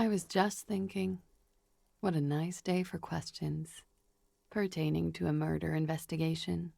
I was just thinking, what a nice day for questions pertaining to a murder investigation.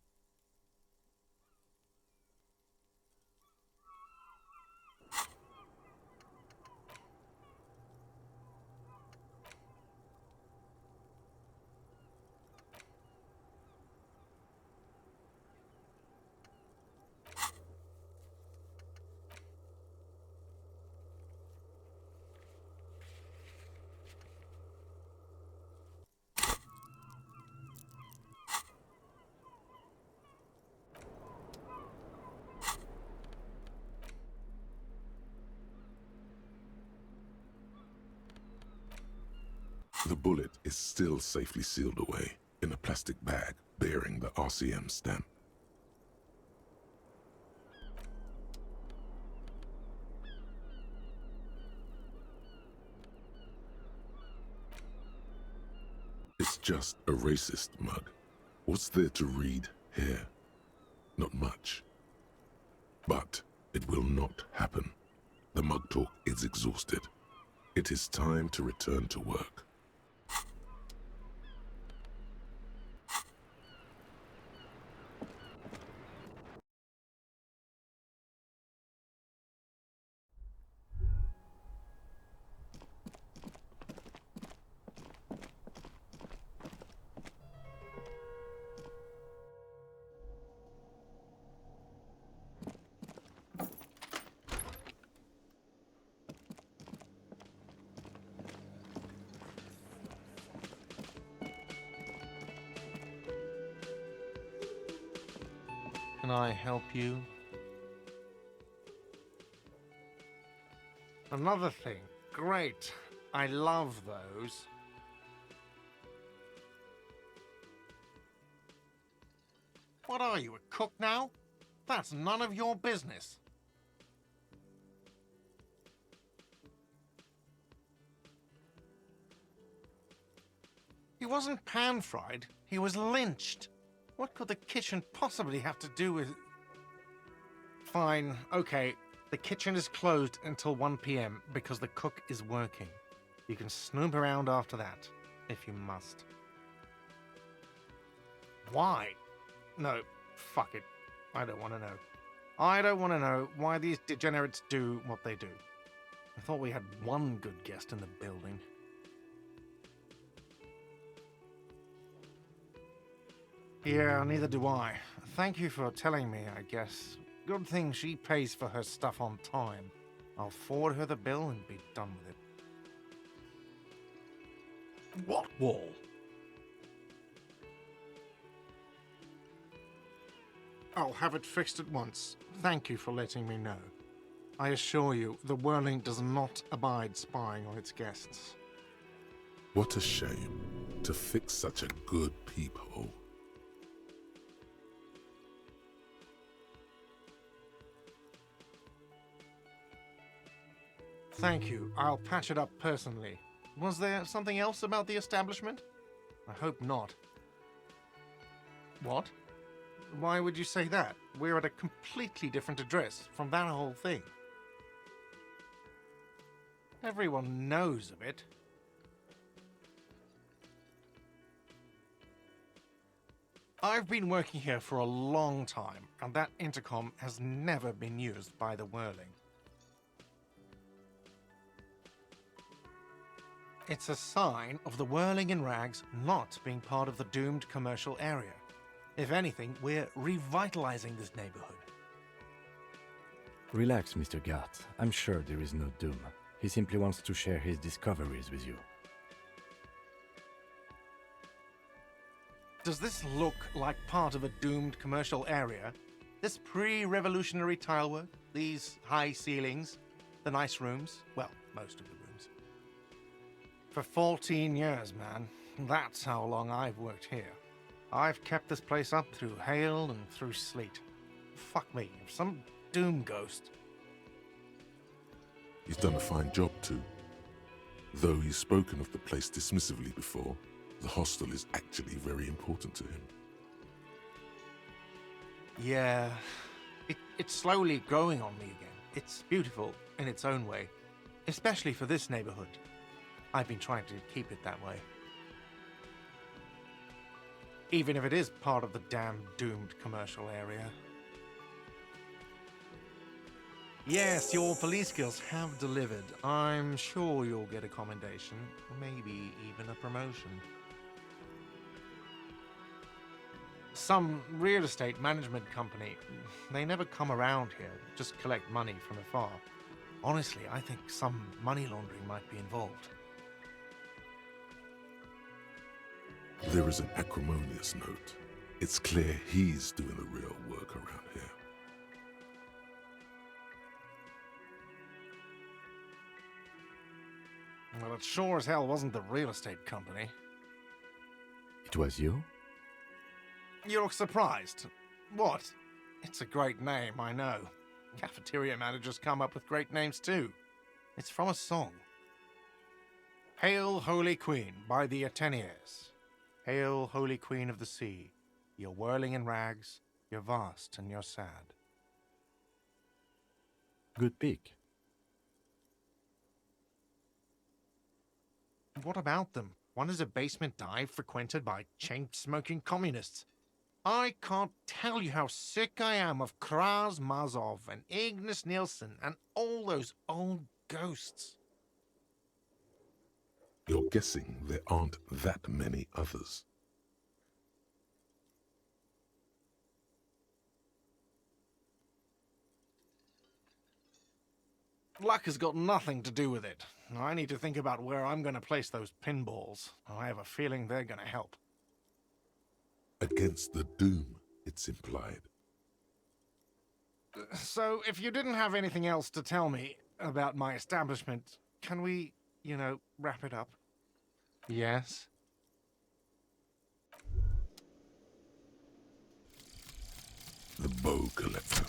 The bullet is still safely sealed away in a plastic bag bearing the RCM stamp. It's just a racist mug. What's there to read here? Not much. But it will not happen. The mug talk is exhausted. It is time to return to work. Can I help you? Another thing. Great. I love those. What are you, a cook now? That's none of your business. He wasn't pan-fried. He was lynched. What could the kitchen possibly have to do with... Fine, okay. The kitchen is closed until 1 p.m. because the cook is working. You can snoop around after that, if you must. Why? No, fuck it. I don't want to know. I don't want to know why these degenerates do what they do. I thought we had one good guest in the building. Yeah, neither do I. Thank you for telling me, I guess. Good thing she pays for her stuff on time. I'll forward her the bill and be done with it. What wall? I'll have it fixed at once. Thank you for letting me know. I assure you, the Whirling does not abide spying on its guests. What a shame to fix such a good peephole. Thank you. I'll patch it up personally. Was there something else about the establishment? I hope not. What? Why would you say that? We're at a completely different address from that whole thing. Everyone knows of it. I've been working here for a long time, and that intercom has never been used by the Whirling. It's a sign of the Whirling in Rags not being part of the doomed commercial area. If anything, we're revitalizing this neighborhood. Relax, Mr. Gart. I'm sure there is no doom. He simply wants to share his discoveries with you. Does this look like part of a doomed commercial area? This pre-revolutionary tilework, these high ceilings, the nice rooms, well, most of the rooms. For 14 years, man. That's how long I've worked here. I've kept this place up through hail and through sleet. Fuck me, if some doom ghost... He's done a fine job too. Though he's spoken of the place dismissively before, the hostel is actually very important to him. Yeah, it's slowly growing on me again. It's beautiful in its own way, especially for this neighborhood. I've been trying to keep it that way. Even if it is part of the damn doomed commercial area. Yes, your police skills have delivered. I'm sure you'll get a commendation, maybe even a promotion. Some real estate management company, they never come around here, just collect money from afar. Honestly, I think some money laundering might be involved. There is an acrimonious note. It's clear he's doing the real work around here. Well, it sure as hell wasn't the real estate company. It was you? You look surprised. What? It's a great name, I know. Cafeteria managers come up with great names too. It's from a song. Hail, Holy Queen, by the Ateniers. Hail, Holy Queen of the Sea. You're whirling in rags, you're vast and you're sad. Good pick. What about them? One is a basement dive frequented by chain-smoking communists. I can't tell you how sick I am of Kraz Mazov and Ignis Nielsen and all those old ghosts. You're guessing there aren't that many others. Luck has got nothing to do with it. I need to think about where I'm going to place those pinballs. I have a feeling they're going to help. Against the doom, it's implied. So, if you didn't have anything else to tell me about my establishment, can we, wrap it up? Yes? The bow collector.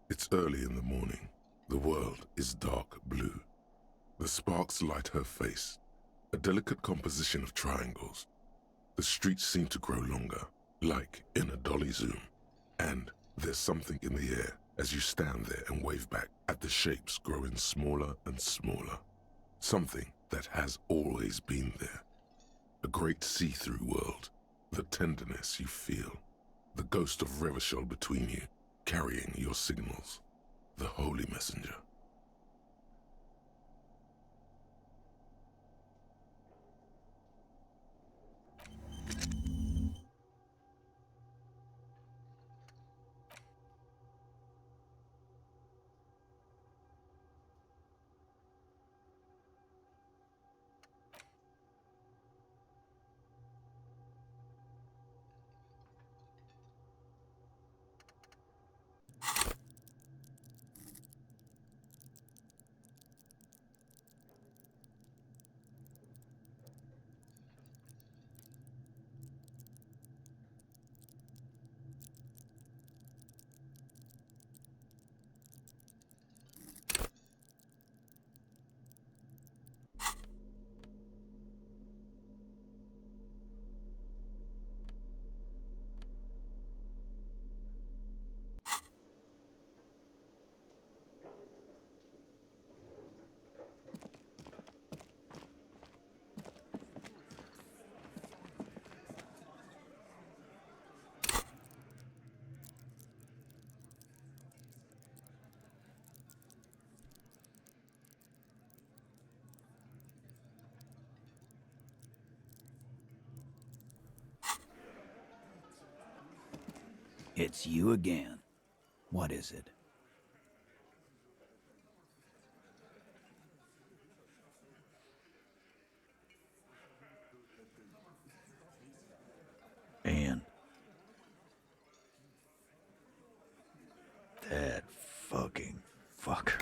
It's early in the morning. The world is dark blue. The sparks light her face, a delicate composition of triangles. The streets seem to grow longer, like in a dolly zoom. And there's something in the air as you stand there and wave back at the shapes growing smaller and smaller. Something that has always been there. A great see-through world. The tenderness you feel. The ghost of Revachol between you, carrying your signals. The holy messenger. It's you again. What is it? And that fucking fucker.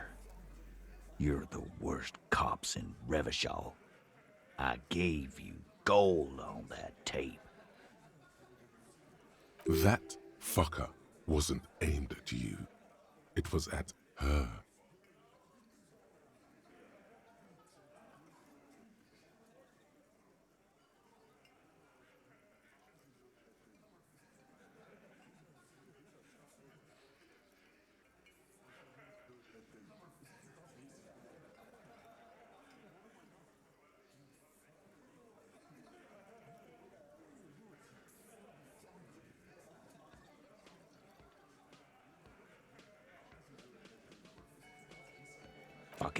You're the worst cops in Revachol. I gave you gold on that tape. That fucker wasn't aimed at you. It was at her.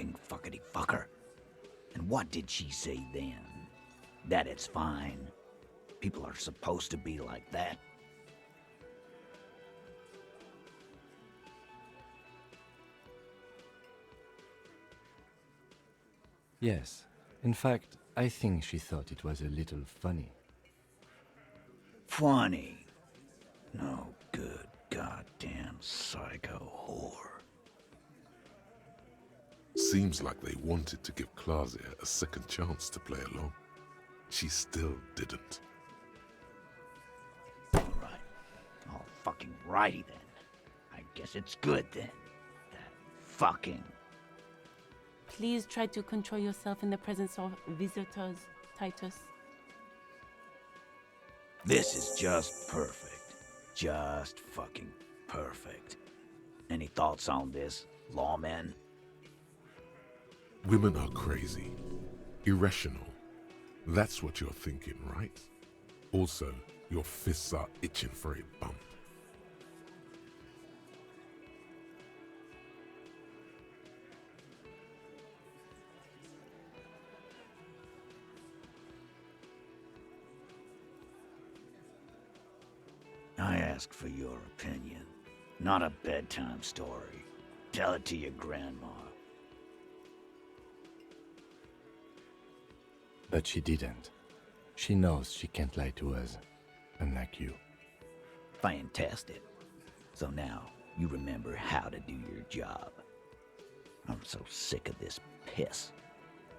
fucking fuckity fucker. And what did she say then? That it's fine. People are supposed to be like that. Yes. In fact, I think she thought it was a little funny. Funny. No good goddamn psycho whore. Seems like they wanted to give Klasia a second chance to play along. She still didn't. Alright. All fucking righty then. I guess it's good then. That fucking... Please try to control yourself in the presence of visitors, Titus. This is just perfect. Just fucking perfect. Any thoughts on this, lawmen? Women are crazy. Irrational. That's what you're thinking, right? Also, your fists are itching for a bump. I ask for your opinion, not a bedtime story. Tell it to your grandma. But she didn't. She knows she can't lie to us, unlike you. Fantastic. So now, you remember how to do your job. I'm so sick of this piss.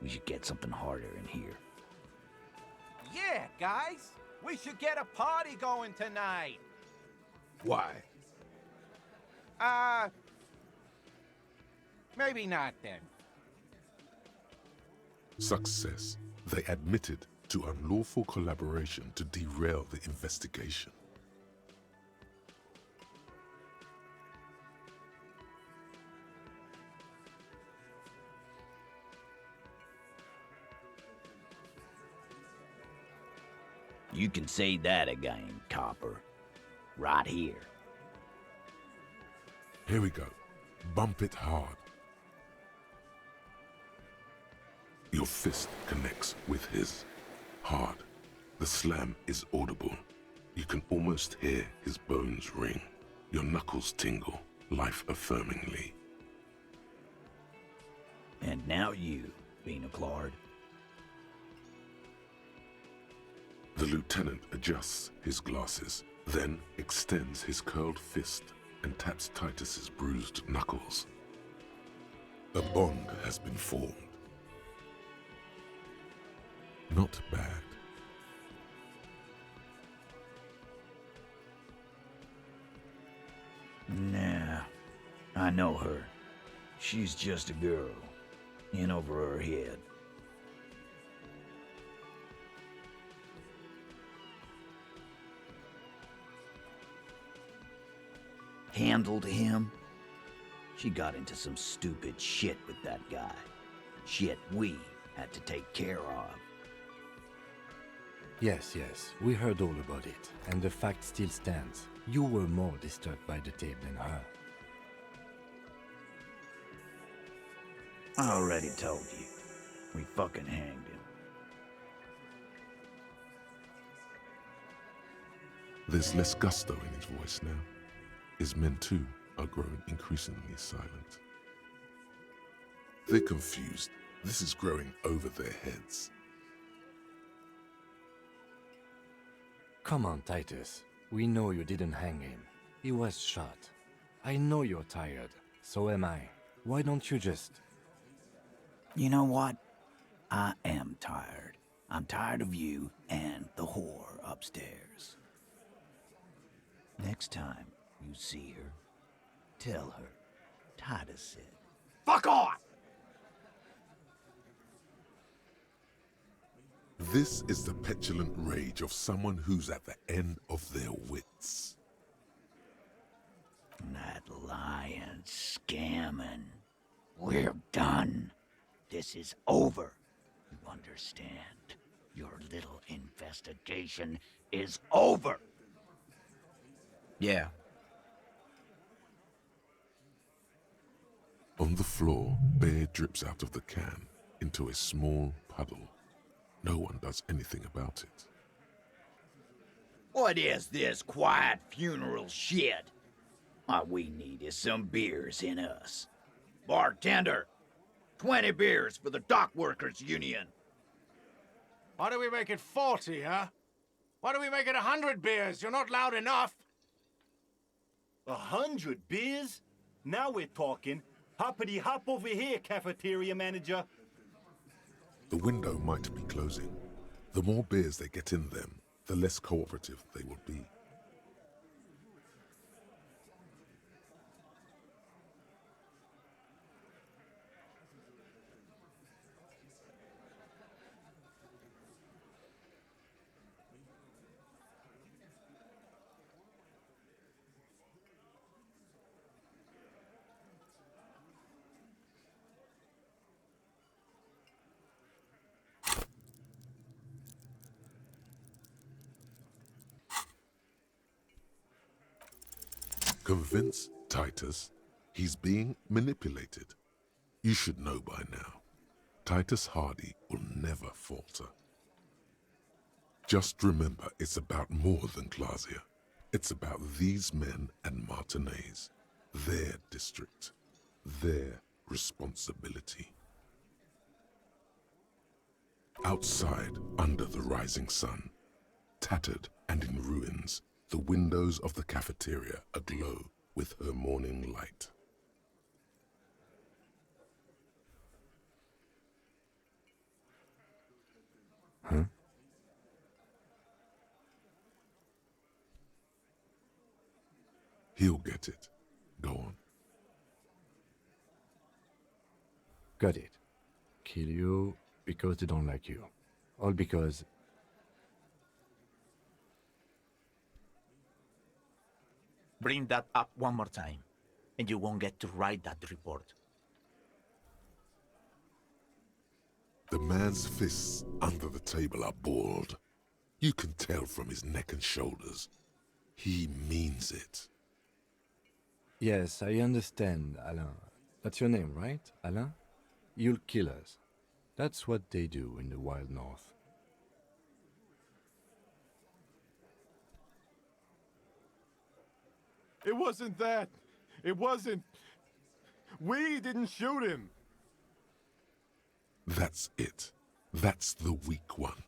We should get something harder in here. Yeah, guys! We should get a party going tonight! Why? Maybe not then. Success. They admitted to unlawful collaboration to derail the investigation. You can say that again, copper. Right here. Here we go. Bump it hard. Your fist connects with his. Hard. The slam is audible. You can almost hear his bones ring. Your knuckles tingle, life-affirmingly. And now you, Venoclard. The lieutenant adjusts his glasses, then extends his curled fist and taps Titus's bruised knuckles. A bond has been formed. Not bad. Nah, I know her. She's just a girl. In over her head. Handled him? She got into some stupid shit with that guy. Shit we had to take care of. Yes, we heard all about it, and the fact still stands. You were more disturbed by the tape than her. I already told you. We fucking hanged him. There's less gusto in his voice now. His men too are growing increasingly silent. They're confused. This is growing over their heads. Come on, Titus. We know you didn't hang him. He was shot. I know you're tired. So am I. Why don't you just... You know what? I am tired. I'm tired of you and the whore upstairs. Next time you see her, tell her Titus said, "Fuck off!" This is the petulant rage of someone who's at the end of their wits. That lying, scamming. We're done. This is over. You understand? Your little investigation is over. Yeah. On On the floor, beer drips out of the can into a small puddle. No one does anything about it. What is this quiet funeral shit? All we need is some beers in us. Bartender, 20 beers for the Dock Workers Union. Why do we make it 40, huh? Why do we make it 100 beers? You're not loud enough. 100 beers? Now we're talking. Hoppity hop over here, cafeteria manager. The window might be closing. The more beers they get in them, the less cooperative they will be. Convince Titus he's being manipulated. You should know by now. Titus Hardy will never falter. Just remember, it's about more than Glasia. It's about these men and Martinez, their district, their responsibility. Outside, under the rising sun, tattered and in ruins, the windows of the cafeteria aglow with her morning light. Huh? He'll get it. Go on. Got it. Kill you because they don't like you. All because... Bring that up one more time, and you won't get to write that report. The man's fists under the table are balled. You can tell from his neck and shoulders. He means it. Yes, I understand, Alain. That's your name, right, Alain? You'll kill us. That's what they do in the wild north. It wasn't that. It wasn't. We didn't shoot him. That's it. That's the weak one.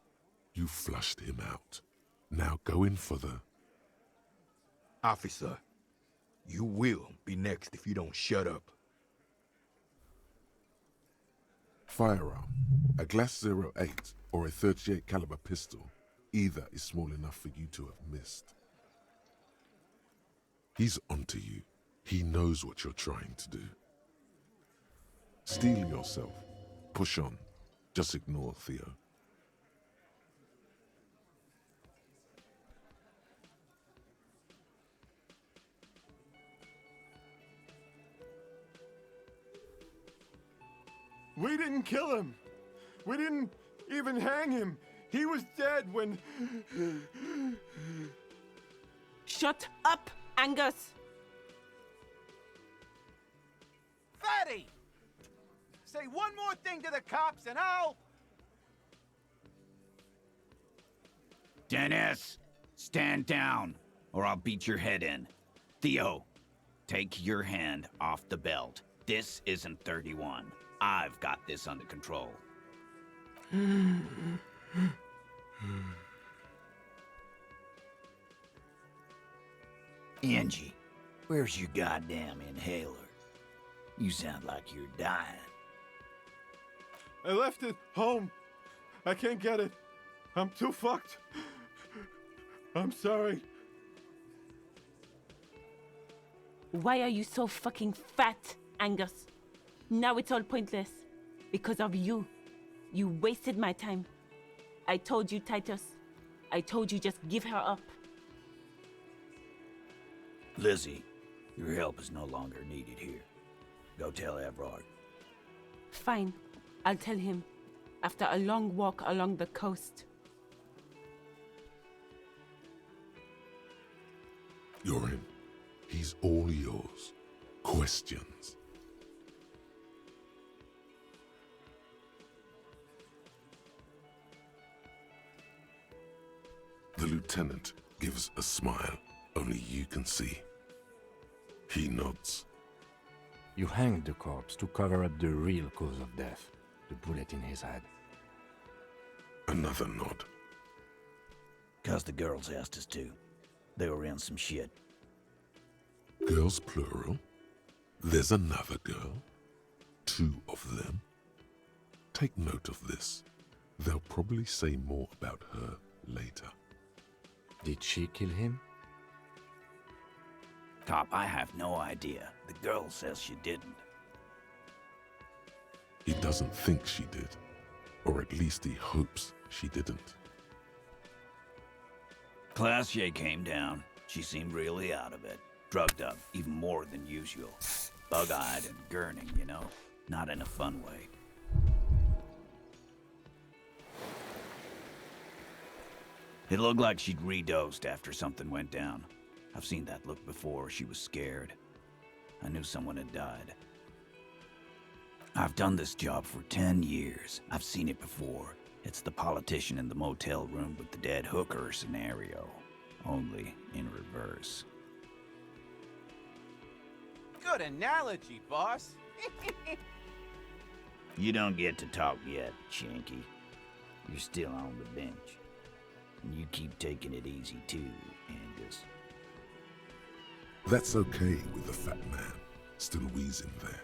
You flushed him out. Now go in for the... Officer, you will be next if you don't shut up. Firearm. A Glass 08 or a 38 caliber pistol. Either is small enough for you to have missed. He's onto you. He knows what you're trying to do. Steel yourself. Push on. Just ignore Theo. We didn't kill him. We didn't even hang him. He was dead when... Shut up, Angus! Fatty! Say one more thing to the cops and I'll... Dennis, stand down, or I'll beat your head in. Theo, take your hand off the belt. This isn't 31. I've got this under control. Angie, where's your goddamn inhaler? You sound like you're dying. I left it home. I can't get it. I'm too fucked. I'm sorry. Why are you so fucking fat, Angus? Now it's all pointless. Because of you. You wasted my time. I told you, Titus. I told you just give her up. Lizzie, your help is no longer needed here. Go tell Everard. Fine. I'll tell him. After a long walk along the coast. You're in. He's all yours. Questions. The lieutenant gives a smile only you can see. He nods. You hanged the corpse to cover up the real cause of death, the bullet in his head. Another nod. 'Cause the girls asked us to. They were in some shit. Girls plural? There's another girl? 2 of them? Take note of this. They'll probably say more about her later. Did she kill him? Cop, I have no idea. The girl says she didn't. He doesn't think she did. Or at least he hopes she didn't. Classier came down. She seemed really out of it. Drugged up, even more than usual. Bug-eyed and gurning, you know? Not in a fun way. It looked like she'd redosed after something went down. I've seen that look before. She was scared. I knew someone had died. I've done this job for 10 years. I've seen it before. It's the politician in the motel room with the dead hooker scenario. Only in reverse. Good analogy, boss. You don't get to talk yet, Shanky. You're still on the bench. And you keep taking it easy too, Angus. That's okay with the fat man still wheezing there.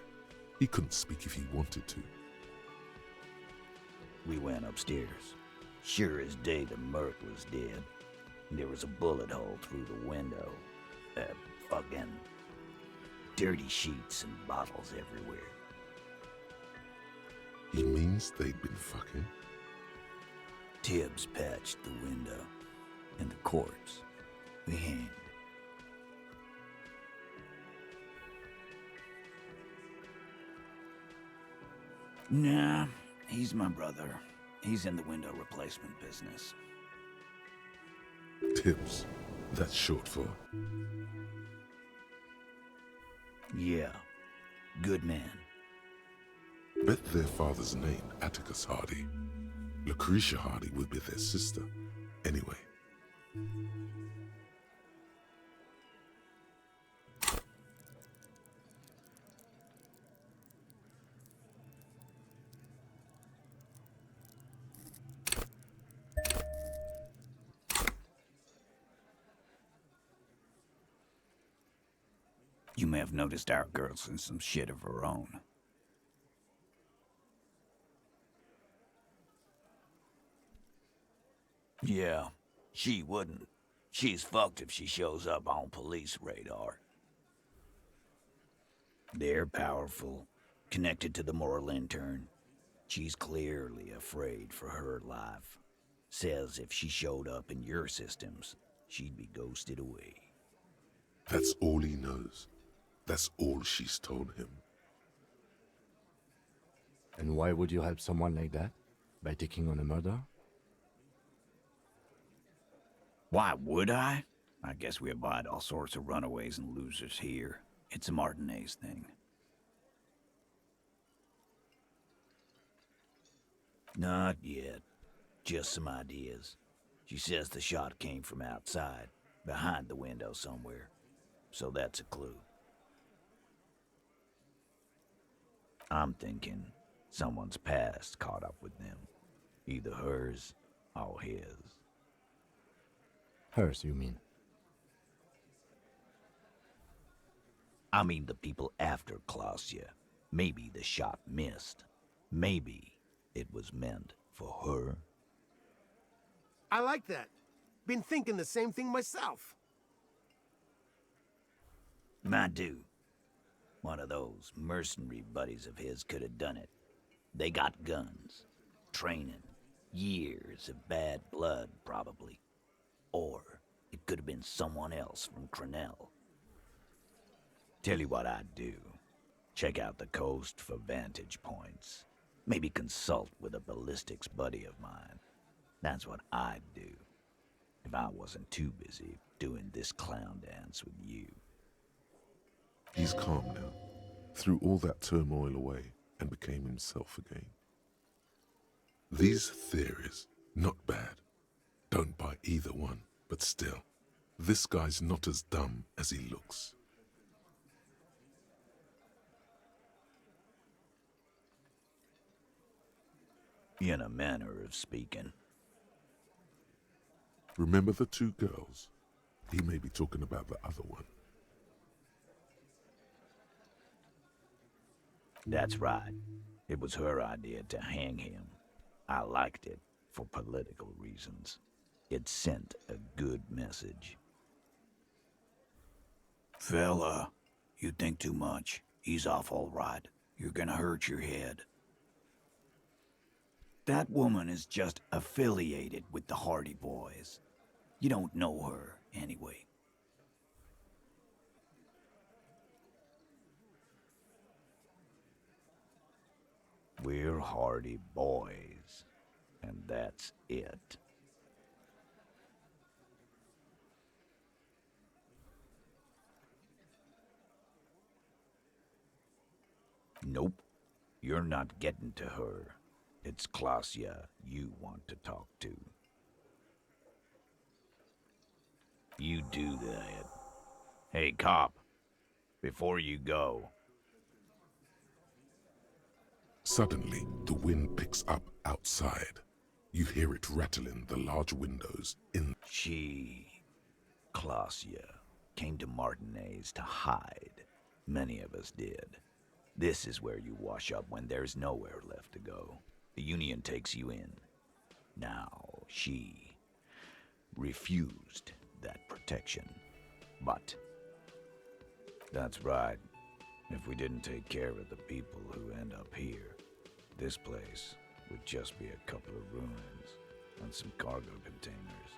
He couldn't speak if he wanted to. We went upstairs. Sure as day the Merc was dead. There was a bullet hole through the window. Fucking dirty sheets and bottles everywhere. He means they'd been fucking? Tibbs patched the window. And the corpse we hanged. Nah, he's my brother. He's in the window replacement business. Tibbs. That's short for... Yeah. Good man. Bet their father's name, Atticus Hardy. Lucretia Hardy would be their sister. Anyway. You may have noticed our girl's in some shit of her own. Yeah, she wouldn't. She's fucked if she shows up on police radar. They're powerful, connected to the moral intern. She's clearly afraid for her life. Says if she showed up in your systems, she'd be ghosted away. That's all he knows. That's all she's told him. And why would you help someone like that? By taking on a murder? Why would I? I guess we abide all sorts of runaways and losers here. It's a Martinez thing. Not yet. Just some ideas. She says the shot came from outside, behind the window somewhere. So that's a clue. I'm thinking someone's past caught up with them. Either hers or his. Hers, you mean? I mean the people after Klausya. Maybe the shot missed. Maybe it was meant for her. I like that. Been thinking the same thing myself. My dude. One of those mercenary buddies of his could have done it. They got guns. Training. Years of bad blood, probably. Or it could have been someone else from Crenell. Tell you what I'd do. Check out the coast for vantage points. Maybe consult with a ballistics buddy of mine. That's what I'd do. If I wasn't too busy doing this clown dance with you. He's calm now. Threw all that turmoil away and became himself again. These theories, not bad. Don't buy either one. But still, this guy's not as dumb as he looks. In a manner of speaking. Remember the two girls? He may be talking about the other one. That's right. It was her idea to hang him. I liked it for political reasons. It sent a good message. Fella, you think too much. He's off all right. You're gonna hurt your head. That woman is just affiliated with the Hardy Boys. You don't know her, anyway. We're Hardy Boys, and that's it. Nope, you're not getting to her. It's Klasia you want to talk to. You do that. Hey, cop, before you go. Suddenly, the wind picks up outside. You hear it rattling the large windows in... She, Klasia, came to Martinez to hide. Many of us did. This is where you wash up when there's nowhere left to go. The Union takes you in. Now, she refused that protection. But, that's right. If we didn't take care of the people who end up here, this place would just be a couple of ruins and some cargo containers.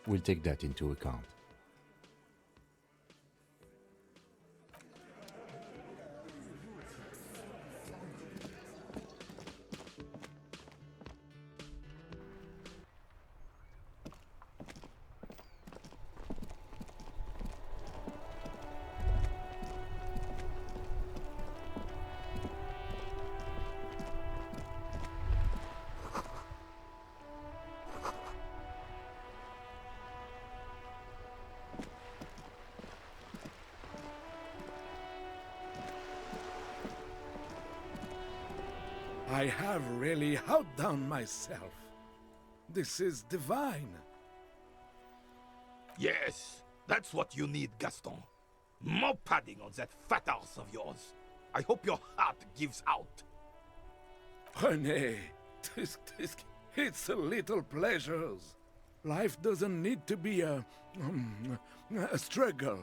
We'll take that into account. I have really outdone myself. This is divine. Yes, that's what you need, Gaston. More padding on that fat arse of yours. I hope your heart gives out. René, it's a little pleasures. Life doesn't need to be a struggle.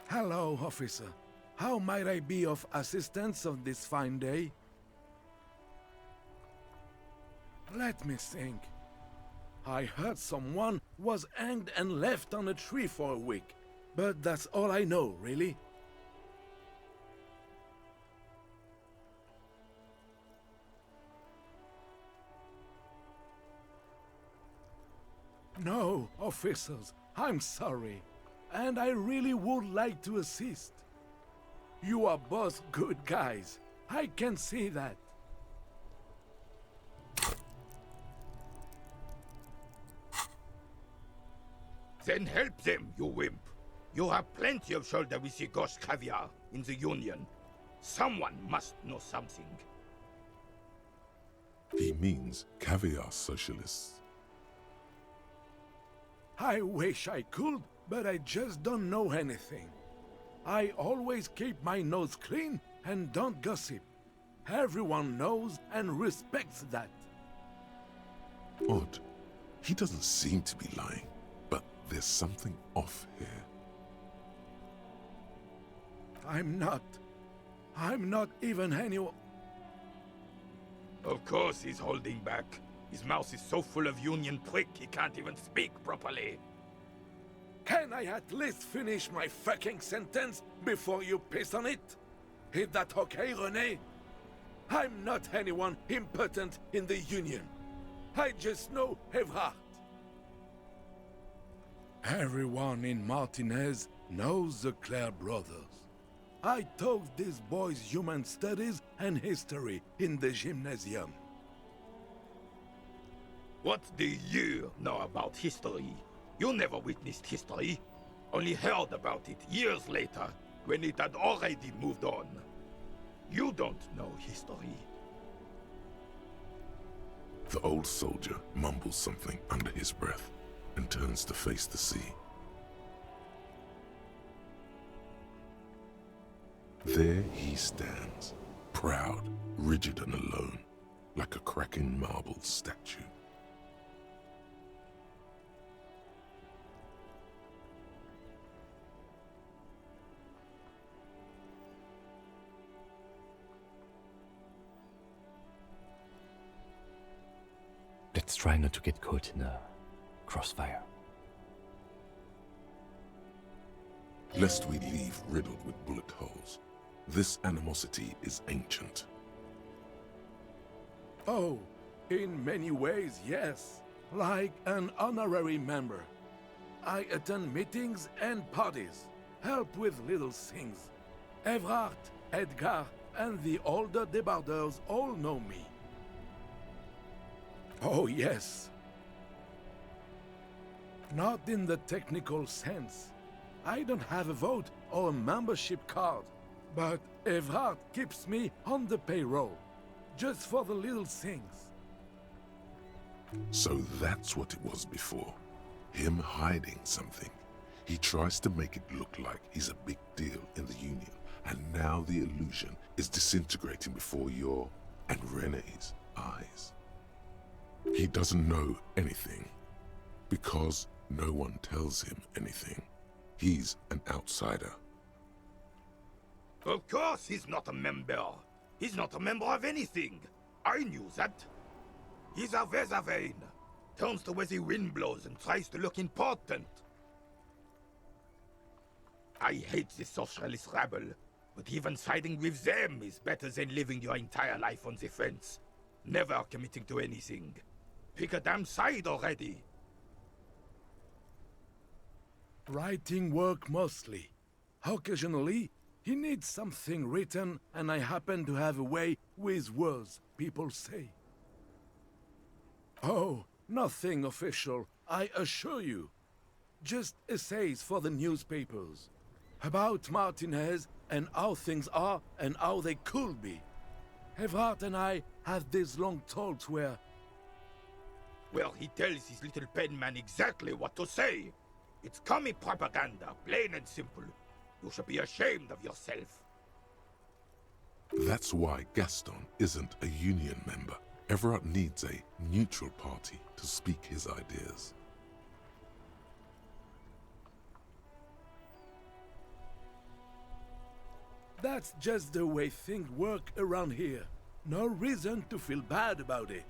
Hello, officer. How might I be of assistance on this fine day? Let me think. I heard someone was hanged and left on a tree for a week. But that's all I know, really. No, officers, I'm sorry. And I really would like to assist. You are both good guys. I can see that. Then help them, you wimp. You have plenty of shoulder with your ghost caviar in the Union. Someone must know something. He means caviar socialists. I wish I could, but I just don't know anything. I always keep my nose clean and don't gossip. Everyone knows and respects that. Odd. He doesn't seem to be lying, but there's something off here. I'm not even anyone. Of course he's holding back. His mouth is so full of Union prick he can't even speak properly. Can I at least finish my fucking sentence before you piss on it? Is that okay, René? I'm not anyone important in the Union. I just know Evrard. Everyone in Martinez knows the Clare brothers. I taught these boys human studies and history in the gymnasium. What do you know about history? You never witnessed history, only heard about it years later, when it had already moved on. You don't know history. The old soldier mumbles something under his breath and turns to face the sea. There he stands, proud, rigid and alone, like a cracking marble statue. Let's try not to get caught in a crossfire. Lest we leave riddled with bullet holes. This animosity is ancient. Oh, in many ways, yes. Like an honorary member. I attend meetings and parties, help with little things. Evrard, Edgar, and the older debarders all know me. Oh, yes. Not in the technical sense. I don't have a vote or a membership card, but Evrard keeps me on the payroll, just for the little things. So that's what it was before. Him hiding something. He tries to make it look like he's a big deal in the Union, and now the illusion is disintegrating before your and Rene's eyes. He doesn't know anything, because no one tells him anything. He's an outsider. Of course he's not a member. He's not a member of anything. I knew that. He's a Weservein. Turns to where the wind blows and tries to look important. I hate the socialist rabble, but even siding with them is better than living your entire life on the fence. Never committing to anything. Pick a damn side already. Writing work mostly. Occasionally, he needs something written, and I happen to have a way with words, people say. Oh, nothing official, I assure you. Just essays for the newspapers. About Martinez and how things are and how they could be. Evrard and I have these long talks where... Well, he tells his little pen man exactly what to say. It's commie propaganda, plain and simple. You should be ashamed of yourself. That's why Gaston isn't a Union member. Everard needs a neutral party to speak his ideas. That's just the way things work around here. No reason to feel bad about it.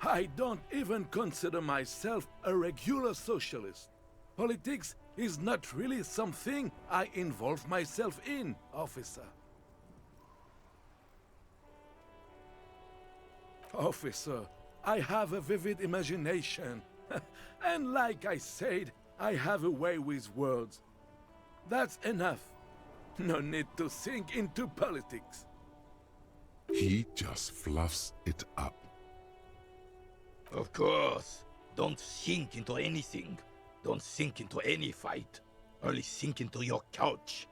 I don't even consider myself a regular socialist. Politics is not really something I involve myself in, officer. Officer, I have a vivid imagination. And like I said, I have a way with words. That's enough. No need to sink into politics. He just fluffs it up. Of course. Don't sink into anything. Don't sink into any fight. Only sink into your couch.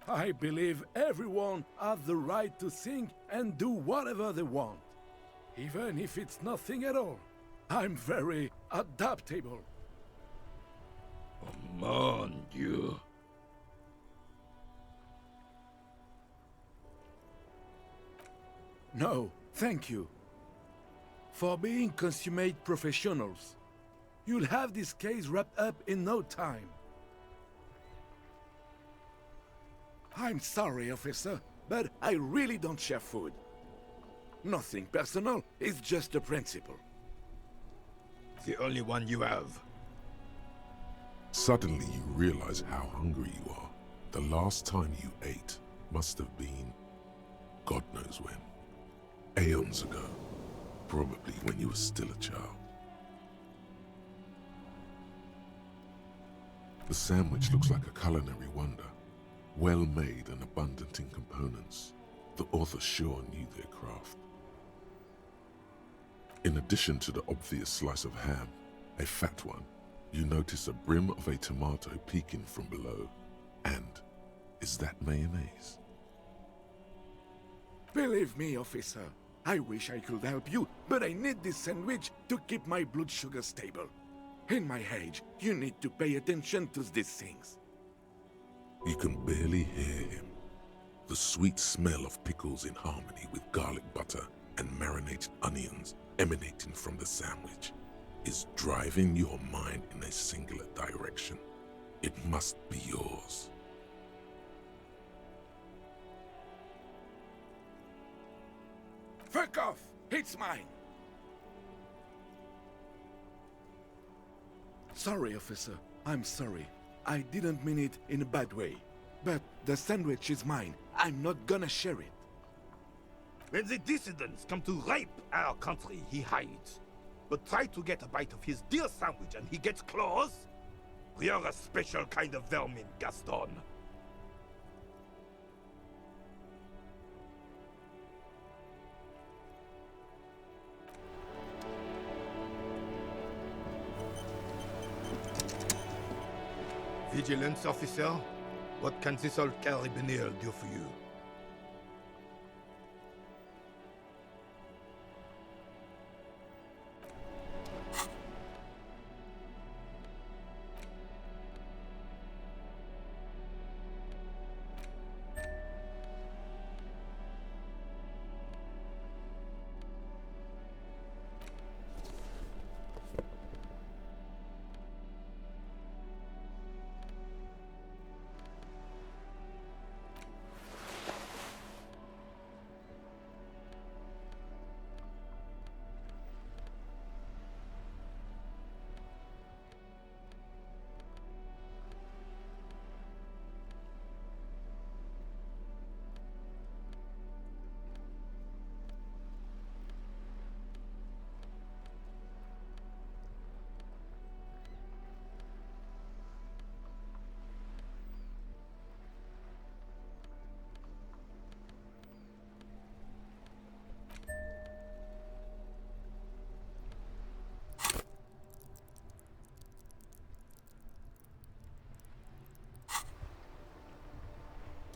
I believe everyone has the right to think and do whatever they want. Even if it's nothing at all. I'm very adaptable. Oh, mon Dieu. No, thank you. For being consummate professionals. You'll have this case wrapped up in no time. I'm sorry, officer, but I really don't share food. Nothing personal, it's just a principle. The only one you have. Suddenly you realize how hungry you are. The last time you ate must have been God knows when. Aeons ago. Probably when you were still a child. The sandwich looks like a culinary wonder, well made and abundant in components. The author sure knew their craft. In addition to the obvious slice of ham, a fat one, you notice a brim of a tomato peeking from below. And is that mayonnaise? Believe me, officer, I wish I could help you, but I need this sandwich to keep my blood sugar stable. In my age, you need to pay attention to these things. You can barely hear him. The sweet smell of pickles in harmony with garlic butter and marinated onions emanating from the sandwich is driving your mind in a singular direction. It must be yours. Fuck off! It's mine! Sorry, officer. I'm sorry. I didn't mean it in a bad way. But the sandwich is mine. I'm not gonna share it. When the dissidents come to rape our country, he hides. But try to get a bite of his dear sandwich and he gets claws? You're a special kind of vermin, Gaston. Vigilance officer, what can this old carabinier do for you?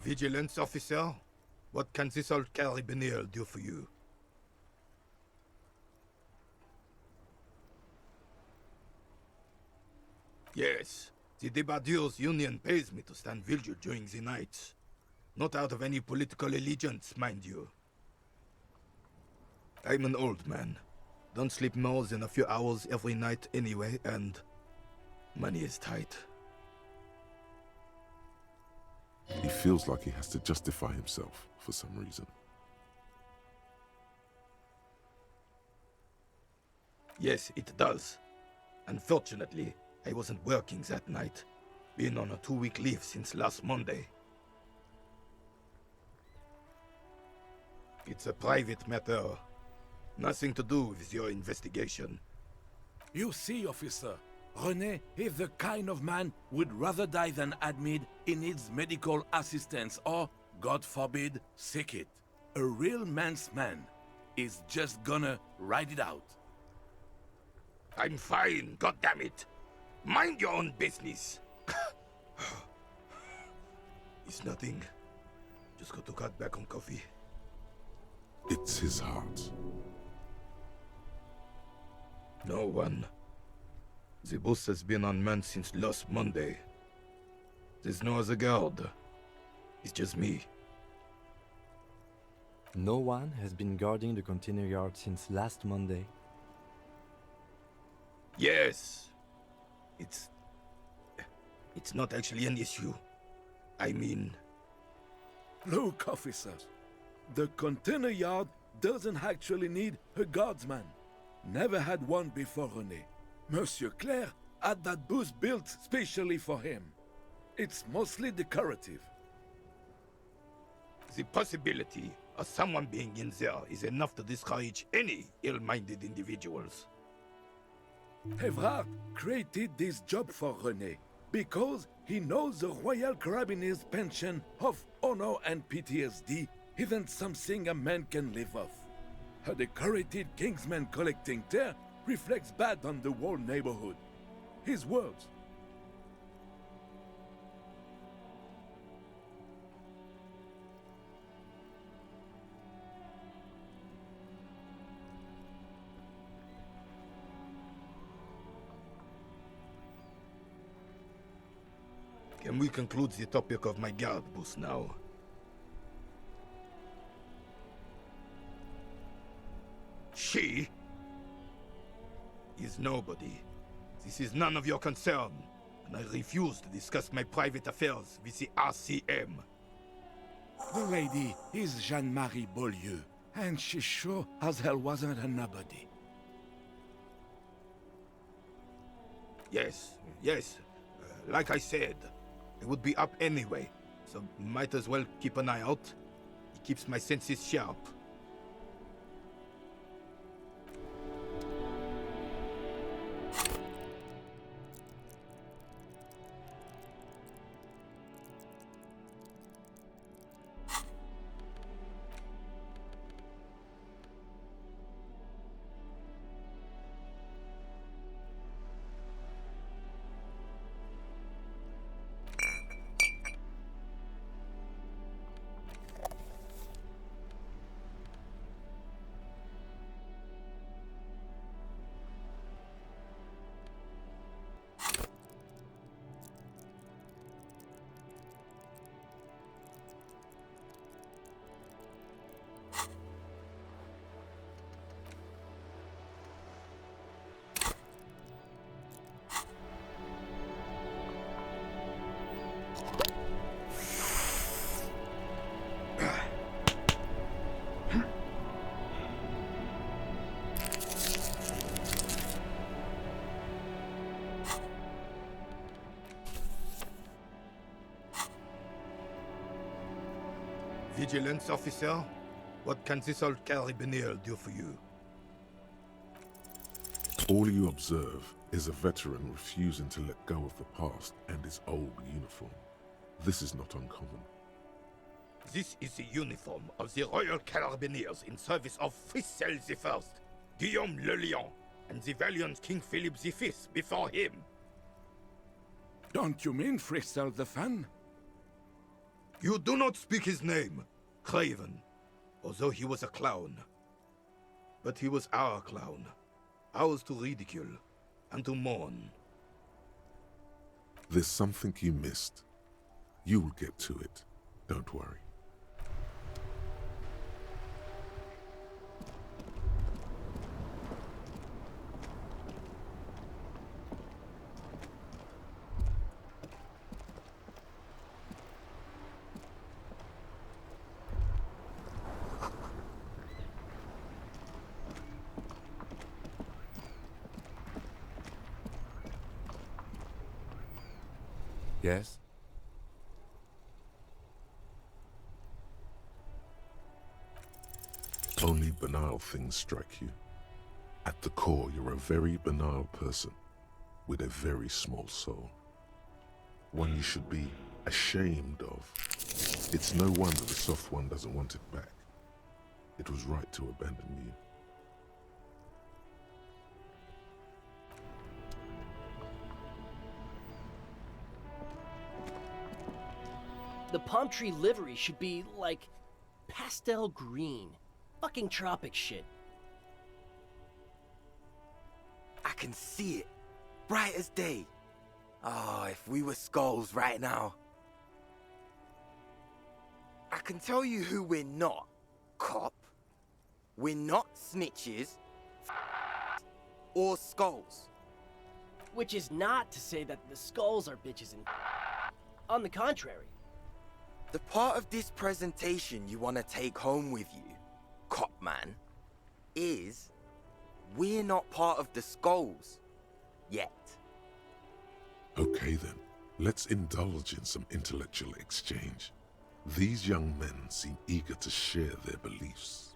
Vigilance officer, what can this old carabinier do for you? Yes, the Debardeurs Union pays me to stand vigil during the nights. Not out of any political allegiance, mind you. I'm an old man. Don't sleep more than a few hours every night anyway, and money is tight. He feels like he has to justify himself for some reason. Yes, it does. Unfortunately, I wasn't working that night. Been on a 2-week leave since last Monday. It's a private matter. Nothing to do with your investigation. You see, officer, René is the kind of man who would rather die than admit he needs medical assistance or, God forbid, seek it. A real man's man is just gonna ride it out. I'm fine, goddammit. Mind your own business. It's nothing. Just got to cut back on coffee. It's his heart. No one. The boss has been unmanned since last Monday. There's no other guard. It's just me. No one has been guarding the container yard since last Monday. Yes. It's not actually an issue. I mean... Look, officers. The container yard doesn't actually need a guardsman. Never had one before René. Monsieur Claire had that booth built specially for him. It's mostly decorative. The possibility of someone being in there is enough to discourage any ill-minded individuals. Evrard created this job for René. Because he knows the Royal Carabiniers' pension of honor and PTSD isn't something a man can live off. A decorated Kingsman collecting tear reflects bad on the whole neighborhood. His words. Can we conclude the topic of my guard boost now? She is nobody. This is none of your concern, and I refuse to discuss my private affairs with the RCM. The lady is Jeanne-Marie Beaulieu, and she sure as hell wasn't a nobody. Yes, like I said, it would be up anyway, so might as well keep an eye out. It keeps my senses sharp. Vigilance officer, what can this old carabinier do for you? All you observe is a veteran refusing to let go of the past and his old uniform. This is not uncommon. This is the uniform of the Royal Carabiniers in service of Frissel I, Guillaume le Lion, and the valiant King Philip V before him. Don't you mean Frissel the Fan? You do not speak his name, Craven, although he was a clown. But he was our clown, ours to ridicule and to mourn. There's something you missed. You'll get to it. Don't worry. Yes? Only banal things strike you. At the core, you're a very banal person with a very small soul. One you should be ashamed of. It's no wonder the soft one doesn't want it back. It was right to abandon you. The palm tree livery should be, like, pastel green. Fucking tropic shit. I can see it. Bright as day. Oh, if we were skulls right now. I can tell you who we're not, cop. We're not snitches or skulls. Which is not to say that the skulls are bitches and on the contrary. The part of this presentation you want to take home with you, cop man, is we're not part of the skulls yet. Okay then, let's indulge in some intellectual exchange. These young men seem eager to share their beliefs.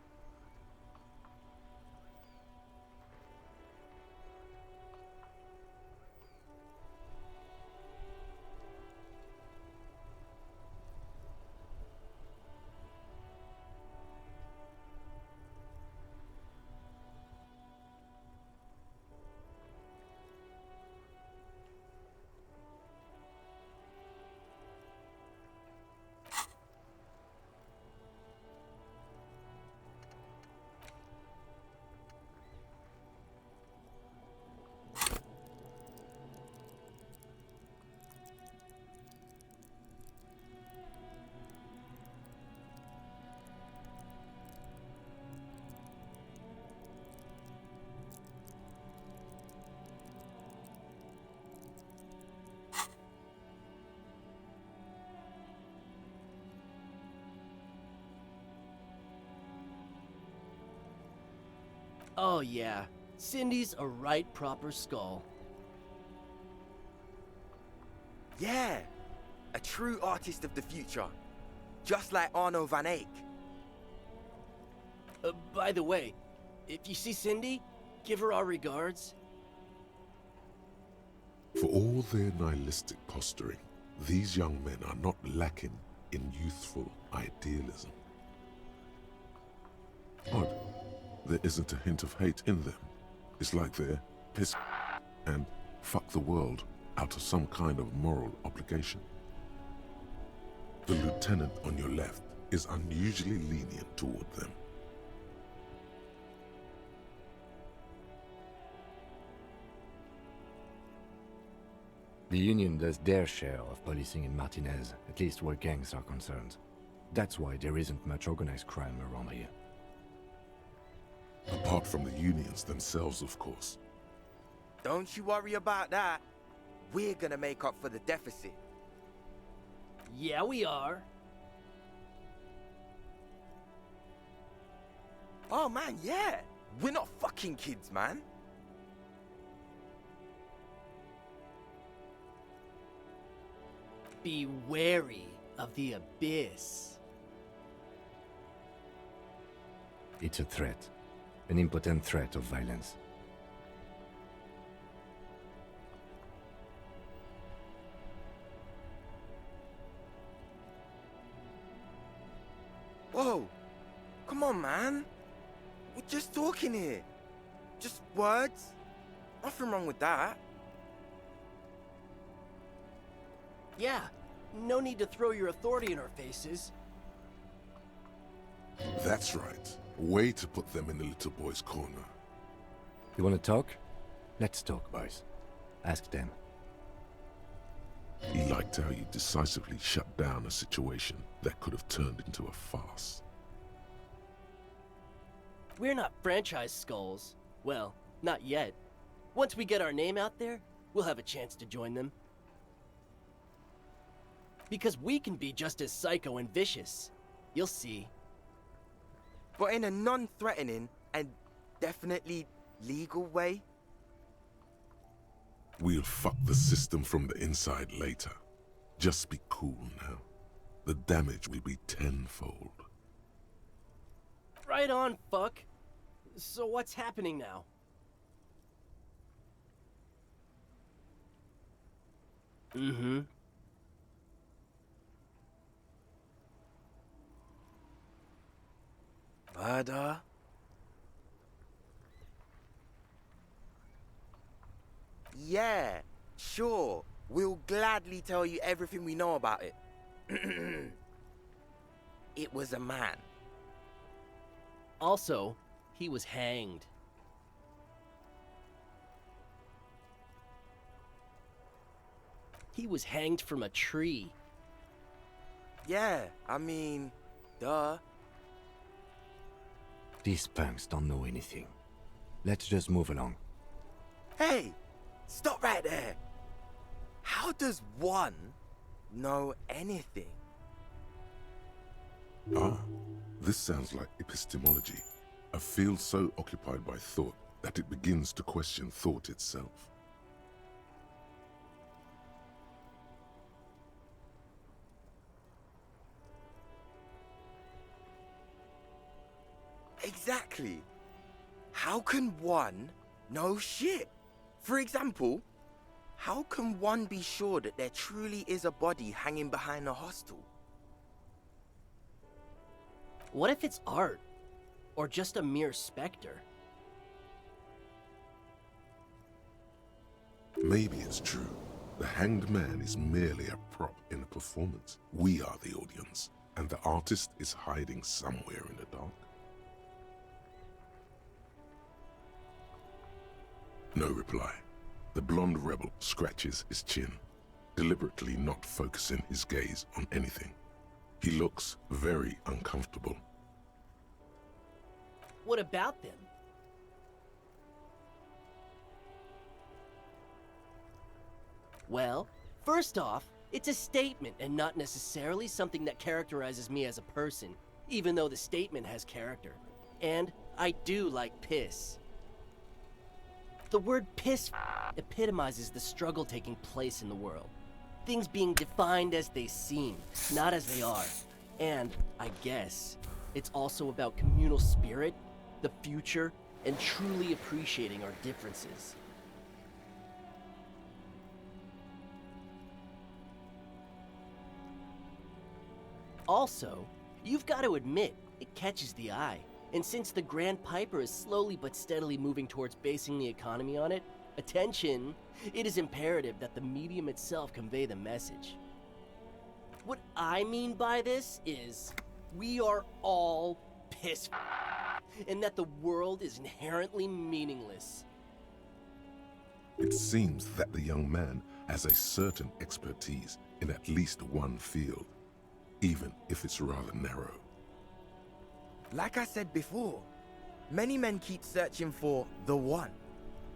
Oh yeah, Cindy's a right proper skull. Yeah, a true artist of the future. Just like Arno van Eyck. By the way, if you see Cindy, give her our regards. For all their nihilistic posturing, these young men are not lacking in youthful idealism. Odd, there isn't a hint of hate in them. It's like they're piss and fuck the world out of some kind of moral obligation. The lieutenant on your left is unusually lenient toward them. The Union does their share of policing in Martinez, at least where gangs are concerned. That's why there isn't much organized crime around here. Apart from the unions themselves, of course. Don't you worry about that. We're gonna make up for the deficit. Yeah, we are. Oh man, yeah. We're not fucking kids, man. Be wary of the abyss. It's a threat. An impotent threat of violence. Whoa. Come on, man. We're just talking here. Just words. Nothing wrong with that. Yeah, no need to throw your authority in our faces. That's right. Way to put them in the little boy's corner. You want to talk? Let's talk, boys. Ask them. He liked how you decisively shut down a situation that could have turned into a farce. We're not franchise skulls. Well, not yet. Once we get our name out there, we'll have a chance to join them. Because we can be just as psycho and vicious. You'll see. But in a non-threatening and definitely legal way. We'll fuck the system from the inside later. Just be cool now. The damage will be tenfold. Right on, fuck. So what's happening now? Mm-hmm. Murder? Yeah, sure. We'll gladly tell you everything we know about it. It was a man. Also, he was hanged. He was hanged from a tree. Yeah, I mean, duh. These punks don't know anything. Let's just move along. Hey, stop right there. How does one know anything? Ah, this sounds like epistemology. A field so occupied by thought that it begins to question thought itself. Exactly. How can one know shit? For example, how can one be sure that there truly is a body hanging behind a hostel? What if it's art? Or just a mere specter? Maybe it's true. The hanged man is merely a prop in a performance. We are the audience, and the artist is hiding somewhere in the dark. No reply. The blonde rebel scratches his chin, deliberately not focusing his gaze on anything. He looks very uncomfortable. What about them? Well, first off, it's a statement and not necessarily something that characterizes me as a person, even though the statement has character. And I do like piss. The word piss epitomizes the struggle taking place in the world. Things being defined as they seem, not as they are. And, I guess, it's also about communal spirit, the future, and truly appreciating our differences. Also, you've got to admit, it catches the eye. And since the Grand Piper is slowly but steadily moving towards basing the economy on it, attention, it is imperative that the medium itself convey the message. What I mean by this is, we are all pissed, and that the world is inherently meaningless. It seems that the young man has a certain expertise in at least one field, even if it's rather narrow. Like I said before, many men keep searching for the one,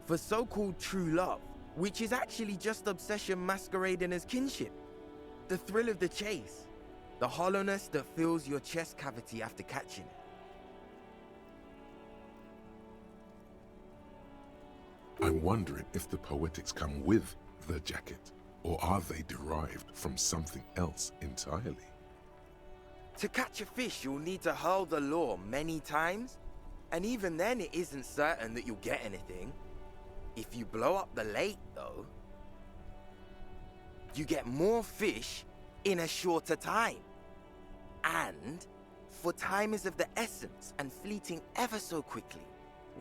for so-called true love, which is actually just obsession masquerading as kinship. The thrill of the chase, the hollowness that fills your chest cavity after catching it. I'm wondering if the poetics come with the jacket, or are they derived from something else entirely? To catch a fish, you'll need to hurl the lure many times, and even then it isn't certain that you'll get anything. If you blow up the lake, though, you get more fish in a shorter time. And, for time is of the essence and fleeting ever so quickly,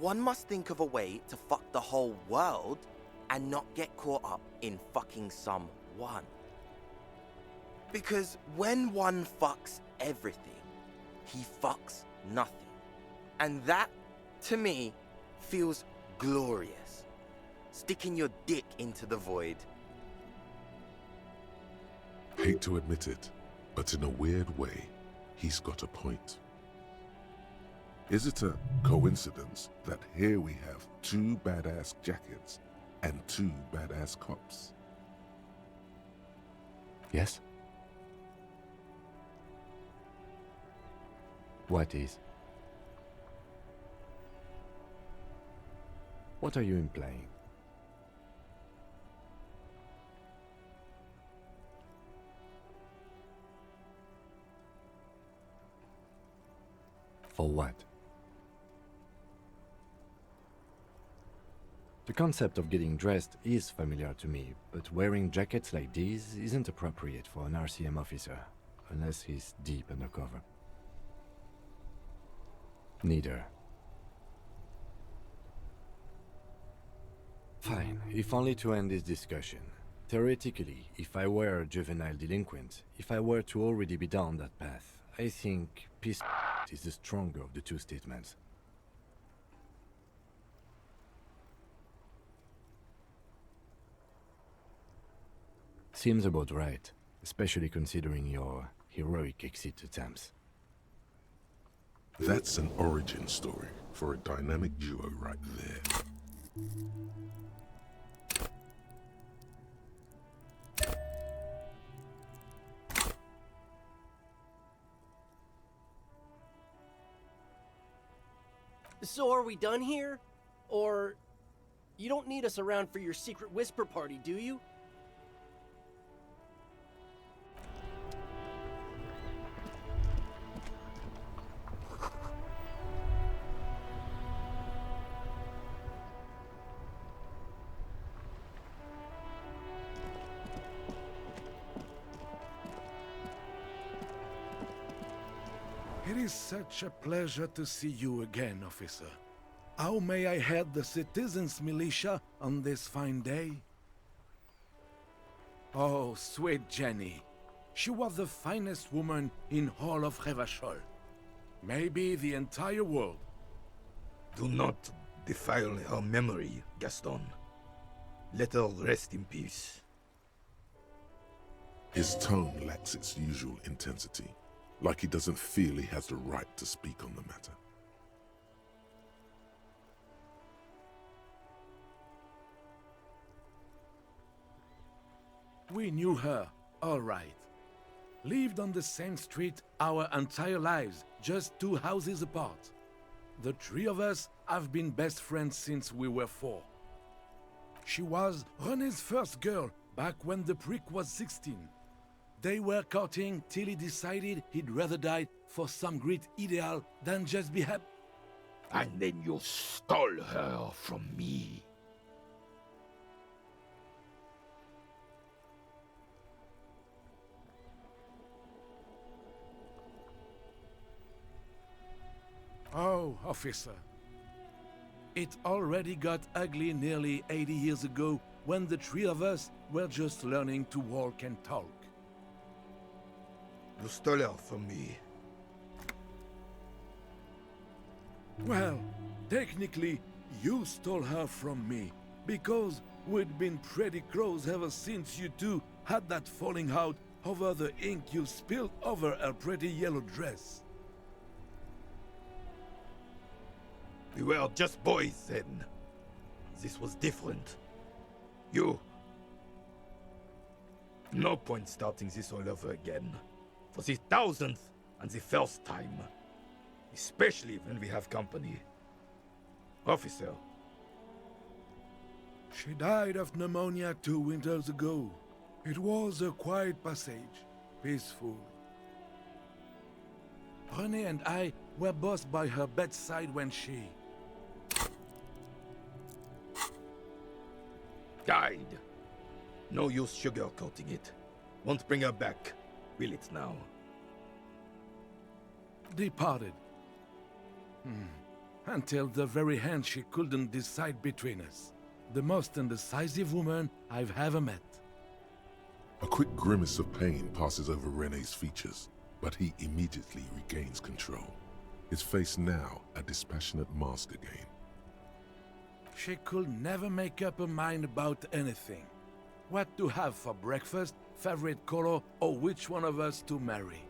one must think of a way to fuck the whole world and not get caught up in fucking some one. Because when one fucks everything, he fucks nothing. And that, to me, feels glorious. Sticking your dick into the void. Hate to admit it, but in a weird way, he's got a point. Is it a coincidence that here we have two badass jackets and two badass cops? Yes? What is? What are you implying? For what? The concept of getting dressed is familiar to me, but wearing jackets like these isn't appropriate for an RCM officer, unless he's deep undercover. Neither. Fine, if only to end this discussion. Theoretically, if I were a juvenile delinquent, if I were to already be down that path, I think peace is the stronger of the two statements. Seems about right, especially considering your heroic exit attempts. That's an origin story for a dynamic duo right there. So are we done here? Or you don't need us around for your secret whisper party, do you? It is such a pleasure to see you again, officer. How may I head the citizens' militia on this fine day? Oh, sweet Jenny. She was the finest woman in all of Revachol. Maybe the entire world. Do not defile her memory, Gaston. Let her rest in peace. His tone lacks its usual intensity, like he doesn't feel he has the right to speak on the matter. We knew her, all right. Lived on the same street our entire lives, just 2 houses apart. The 3 of us have been best friends since we were 4. She was René's first girl back when the prick was 16. They were courting till he decided he'd rather die for some great ideal than just be happy. And then you stole her from me. Oh, officer. It already got ugly nearly 80 years ago when the three of us were just learning to walk and talk. You stole her from me. Well, technically, you stole her from me, because we'd been pretty close ever since you two had that falling out over the ink you spilled over her pretty yellow dress. We were just boys then. This was different. You... No point starting this all over again. For the 1000th and the first time. Especially when we have company. Officer. She died of pneumonia 2 winters ago. It was a quiet passage, peaceful. René and I were both by her bedside when she... died. No use sugarcoating it. Won't bring her back. Will it now? Departed. Until the very end she couldn't decide between us. The most indecisive woman I've ever met. A quick grimace of pain passes over René's features, but he immediately regains control. His face now a dispassionate mask again. She could never make up her mind about anything. What to have for breakfast, favorite color, or which one of us to marry.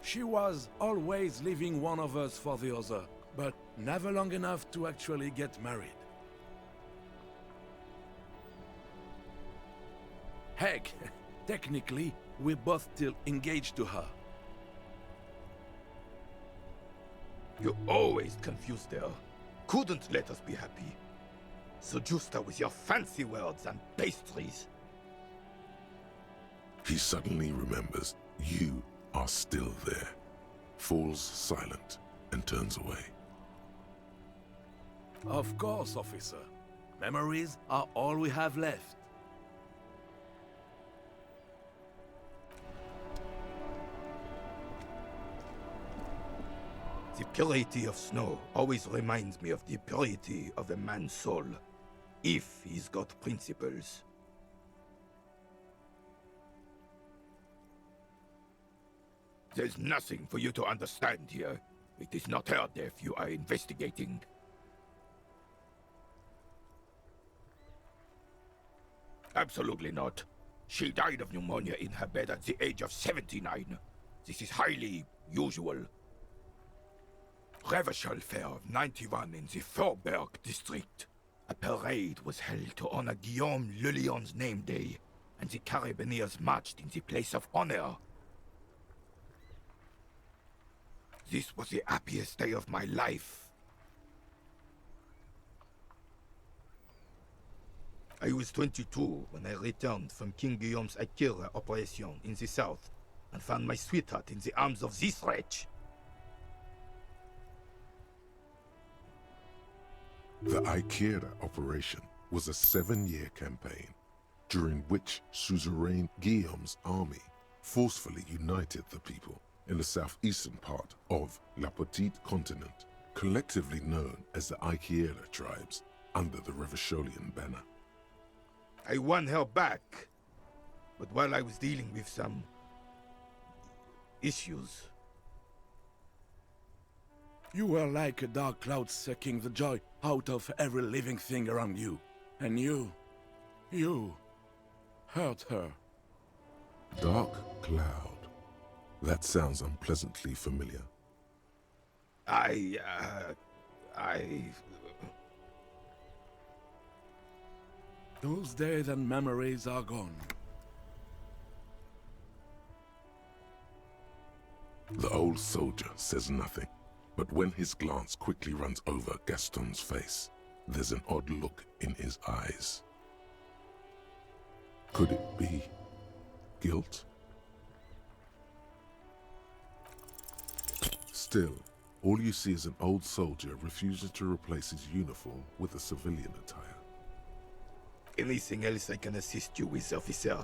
She was always leaving one of us for the other, but never long enough to actually get married. Heck, technically, we're both still engaged to her. You always confused her. Couldn't let us be happy. Seduced her with your fancy words and pastries. He suddenly remembers you are still there, falls silent, and turns away. Of course, officer. Memories are all we have left. The purity of snow always reminds me of the purity of a man's soul, if he's got principles. There's nothing for you to understand here. It is not her death you are investigating. Absolutely not. She died of pneumonia in her bed at the age of 79. This is highly usual. Reversal Fair of 91 in the Faubourg district. A parade was held to honor Guillaume Le Lion's name day, and the Carabineers marched in the place of honor. This was the happiest day of my life. I was 22 when I returned from King Guillaume's Akira operation in the south, and found my sweetheart in the arms of this wretch. The Ikeda operation was a 7-year campaign, during which suzerain Guillaume's army forcefully united the people in the southeastern part of La Petite Continent, collectively known as the Ikeda tribes, under the Revacholian banner. I won her back, but while I was dealing with some issues. You were like a dark cloud sucking the joy out of every living thing around you. And you hurt her. Dark cloud. That sounds unpleasantly familiar. Those days and memories are gone. The old soldier says nothing, but when his glance quickly runs over Gaston's face, There's an odd look in his eyes. Could it be guilt? Still, all you see is an old soldier refusing to replace his uniform with a civilian attire. Anything else I can assist you with, officer?